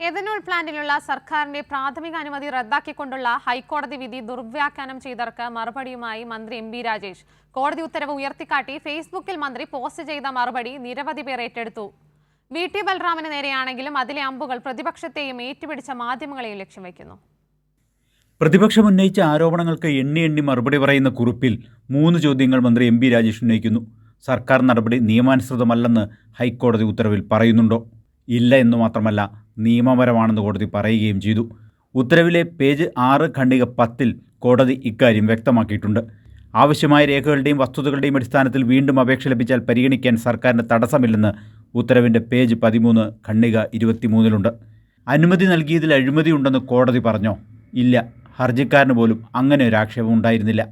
Ethanol പ്ലാന്റിലുള്ള സർക്കാരിന്റെ പ്രാഥമിക അനുമതി റദ്ദാക്കിക്കൊണ്ടുള്ള ഹൈക്കോടതി വിധി ദുർവ്യാഖ്യാനം ചെയ്തവർക്ക് മറുപടിയുമായി മന്ത്രി എം ബി രാജേഷ്. കോടതി ഉത്തരവ് ഉയർത്തിക്കാട്ടി ഫേസ്ബുക്കിൽ മന്ത്രി പോസ്റ്റ് ചെയ്ത മറുപടി നിരവധി പേർ ഏറ്റെടുത്തു. VT ബൽറാമിന് നേരെയാണെങ്കിലും അതിലെ അമ്പുകൾ പ്രതിപക്ഷത്തെയും ഏറ്റുപിടിച്ച മാധ്യമങ്ങളെയും ലക്ഷ്യം വയ്ക്കുന്നു. പ്രതിപക്ഷം ഉന്നയിച്ച ആരോപണങ്ങൾക്ക് എണ്ണി മറുപടി പറയുന്ന കുറിപ്പിൽ 3 ചോദ്യങ്ങൾ മന്ത്രി എം ബി രാജേഷ് ഉന്നയിക്കുന്നു. സർക്കാർ നടപടി നിയമാനുസൃതമല്ലെന്ന് ഹൈക്കോടതി ഉത്തരവിൽ പറയുന്നുണ്ടോ? ഇല്ല എന്ന് മാത്രമല്ല, നിയമപരമാണെന്ന് കോടതി പറയുകയും ചെയ്തു. ഉത്തരവിലെ പേജ് 6 ഖണ്ഡിക 10 കോടതി ഇക്കാര്യം വ്യക്തമാക്കിയിട്ടുണ്ട്. ആവശ്യമായ രേഖകളുടെയും വസ്തുതകളുടെയും അടിസ്ഥാനത്തിൽ വീണ്ടും അപേക്ഷ ലഭിച്ചാൽ പരിഗണിക്കാൻ സർക്കാരിന് തടസ്സമില്ലെന്ന് ഉത്തരവിൻ്റെ പേജ് 13 ഖണ്ഡിക 23 അനുമതി നൽകിയതിൽ അഴിമതിയുണ്ടെന്ന് കോടതി പറഞ്ഞോ? ഇല്ല. ഹർജിക്കാരന് പോലും അങ്ങനെ ഒരു ആക്ഷേപം ഉണ്ടായിരുന്നില്ല.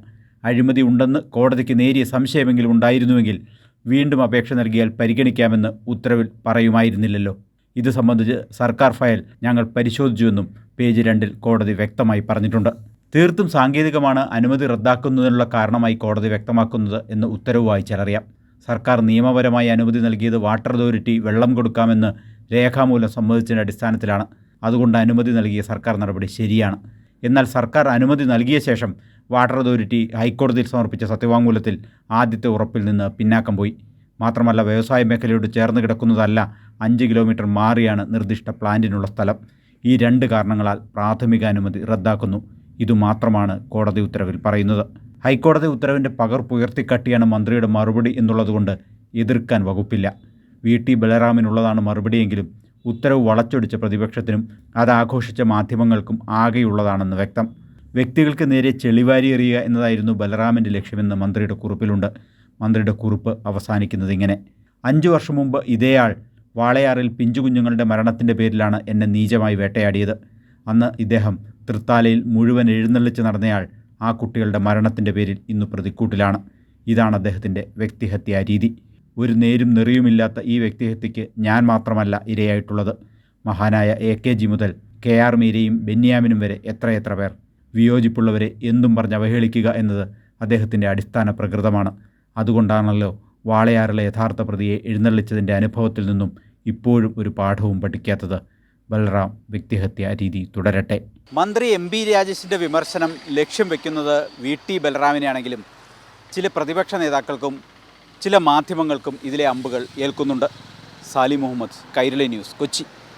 അഴിമതി ഉണ്ടെന്ന് കോടതിക്ക് നേരിയ സംശയമെങ്കിലും ഉണ്ടായിരുന്നുവെങ്കിൽ വീണ്ടും അപേക്ഷ നൽകിയാൽ പരിഗണിക്കാമെന്ന് ഉത്തരവിൽ പറയുമായിരുന്നില്ലല്ലോ. ഇത് സംബന്ധിച്ച് സർക്കാർ ഫയൽ ഞങ്ങൾ പരിശോധിച്ചുവെന്നും പേജ് 2 കോടതി വ്യക്തമായി പറഞ്ഞിട്ടുണ്ട്. തീർത്തും സാങ്കേതികമാണ് അനുമതി റദ്ദാക്കുന്നതിനുള്ള കാരണമായി കോടതി വ്യക്തമാക്കുന്നത് എന്ന് ഉത്തരവ് വായിച്ചാലറിയാം. സർക്കാർ നിയമപരമായി അനുമതി നൽകിയത് വാട്ടർ അതോറിറ്റി വെള്ളം കൊടുക്കാമെന്ന് രേഖാമൂലം സമ്മതിച്ചതിൻ്റെ അടിസ്ഥാനത്തിലാണ്. അതുകൊണ്ട് അനുമതി നൽകിയ സർക്കാർ നടപടി ശരിയാണ്. എന്നാൽ സർക്കാർ അനുമതി നൽകിയ ശേഷം വാട്ടർ അതോറിറ്റി ഹൈക്കോടതിയിൽ സമർപ്പിച്ച സത്യവാങ്മൂലത്തിൽ ആദ്യത്തെ ഉറപ്പിൽ നിന്ന് പിന്നാക്കം പോയി. മാത്രമല്ല, വ്യവസായ മേഖലയോട് ചേർന്ന് കിടക്കുന്നതല്ല, 5 കിലോമീറ്റർ മാറിയാണ് നിർദ്ദിഷ്ട പ്ലാന്റിനുള്ള സ്ഥലം. ഈ 2 കാരണങ്ങളാൽ പ്രാഥമിക അനുമതി റദ്ദാക്കുന്നു. ഇതുമാത്രമാണ് കോടതി ഉത്തരവിൽ പറയുന്നത്. ഹൈക്കോടതി ഉത്തരവിൻ്റെ പകർപ്പ് ഉയർത്തിക്കാട്ടിയാണ് മന്ത്രിയുടെ മറുപടി എന്നുള്ളതുകൊണ്ട് എതിർക്കാൻ വകുപ്പില്ല. VT ബലറാമിനുള്ളതാണ് മറുപടിയെങ്കിലും ഉത്തരവ് വളച്ചൊടിച്ച പ്രതിപക്ഷത്തിനും അത് ആഘോഷിച്ച മാധ്യമങ്ങൾക്കും ആകെയുള്ളതാണെന്ന് വ്യക്തം. വ്യക്തികൾക്ക് നേരെ ചെളിവാരി എറിയുക എന്നതായിരുന്നു ബലറാമിൻ്റെ ലക്ഷ്യമെന്ന് മന്ത്രിയുടെ കുറിപ്പിലുണ്ട്. മന്ത്രിയുടെ കുറിപ്പ് അവസാനിക്കുന്നത് ഇങ്ങനെ: 5 വർഷം മുമ്പ് ഇതേയാൾ വാളയാറിൽ പിഞ്ചുകുഞ്ഞുങ്ങളുടെ മരണത്തിൻ്റെ പേരിലാണ് എന്നെ നീചമായി വേട്ടയാടിയത്. അന്ന് ഇദ്ദേഹം തൃത്താലയിൽ മുഴുവൻ എഴുന്നള്ളിച്ച് നടന്നയാൾ ആ കുട്ടികളുടെ മരണത്തിൻ്റെ പേരിൽ ഇന്ന് പ്രതിക്കൂട്ടിലാണ്. ഇതാണ് അദ്ദേഹത്തിൻ്റെ വ്യക്തിഹത്യാ രീതി. ഒരു നേരും നെറിയുമില്ലാത്ത ഈ വ്യക്തിഹത്യയ്ക്ക് ഞാൻ മാത്രമല്ല ഇരയായിട്ടുള്ളത്. മഹാനായ AKG മുതൽ KR മീരയും ബെന്യാമിനും വരെ എത്രയെത്ര പേർ. വിയോജിപ്പുള്ളവരെ എന്തും പറഞ്ഞ് അവഹേളിക്കുക എന്നത് അദ്ദേഹത്തിൻ്റെ അടിസ്ഥാന പ്രകൃതമാണ്. അതുകൊണ്ടാണല്ലോ വാളയാറിലെ യഥാർത്ഥ പ്രതിയെ എഴുന്നള്ളിച്ചതിൻ്റെ അനുഭവത്തിൽ നിന്നും ഇപ്പോഴും ഒരു പാഠവും പഠിക്കാത്തത്. ബൽറാം വ്യക്തിഹത്യാ രീതി തുടരട്ടെ. മന്ത്രി എം ബി രാജേഷിൻ്റെ വിമർശനം ലക്ഷ്യം വയ്ക്കുന്നത് VT ബൽറാമിനെയാണെങ്കിലും ചില പ്രതിപക്ഷ നേതാക്കൾക്കും ചില മാധ്യമങ്ങൾക്കും ഇതിലെ അമ്പുകൾ ഏൽക്കുന്നുണ്ട്. സാലി മുഹമ്മദ്, കൈരളി ന്യൂസ്, കൊച്ചി.